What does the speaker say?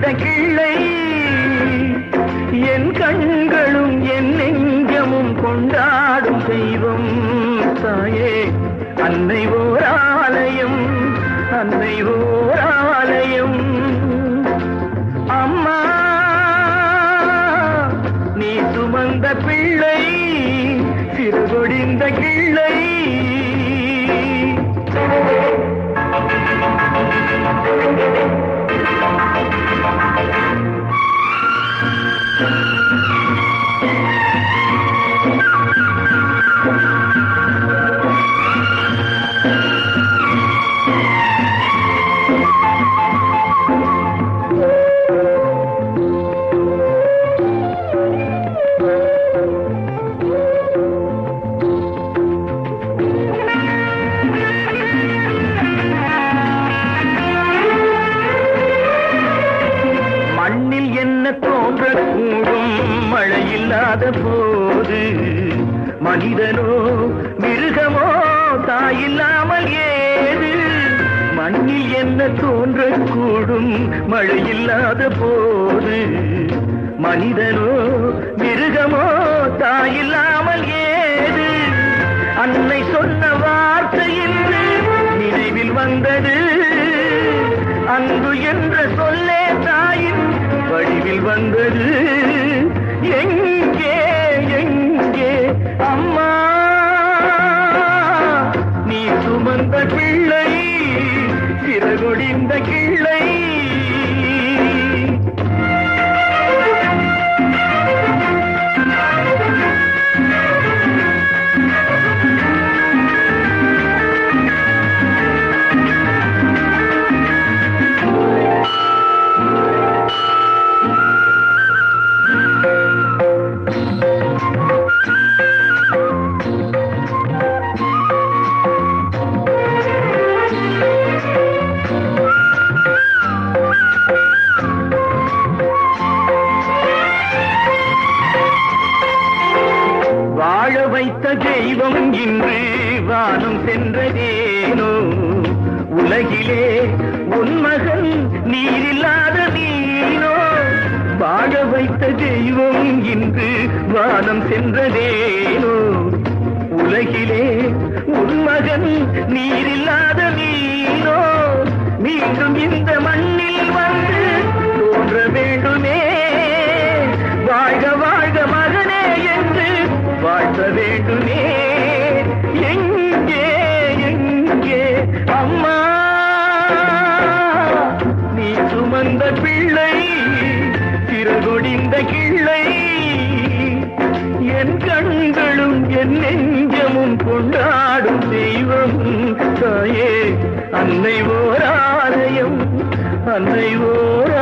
சிறகொடிந்த கிள்ளை என் கண்களும் என் நெஞ்சமும் கொண்டாடும் தெய்வம் தாயே அன்னை ஓர் ஆலயம் அன்னை ஓர் ஆலயம் அம்மா நீ சுமந்த பிள்ளை சிறகொடிந்த கிள்ளை தோன்றக்கூடும் மழையில்லாத போது மனிதனோ மிருகமோ தாயில்லாமல் ஏது மண்ணில் என்ன தோன்றக்கூடும் மழையில்லாத போது மனிதனோ மிருகமோ தாயில்லாமல் ஏது அன்னை சொன்ன வார்த்தையில் நினைவில் வந்தது அன்பு என்ற சொல்லே தாயின் வடிவில் வந்தது எங்கே எங்கே அம்மா நீ சுமந்த பிள்ளை சிறகொடிந்த கிள்ளை வாழ வைத்த தெய்வம் இன்று வானம் சென்றதேனோ உலகிலே உன் மகன் நீரில்லாத நீனோ வாழ வைத்த தெய்வம் இன்று வானம் சென்றதேனோ உலகிலே உன் மகன் நீரில்லாத நீனோ மீண்டும் இந்த மண்ணில் வந்து தோன்ற வேண்டுமே வாழ்க வாழ்க மகனே என்று வாழ்த்த வேண்டுமே எங்கே எங்கே அம்மா நீ சுமந்த பிள்ளை சிறகொடிந்த கிள்ளை என் கண்களும் என் நெஞ்சமும் கொண்டாடும் தெய்வம் தாயே அன்னை ஓர் ஆலயம் அன்னை ஓர்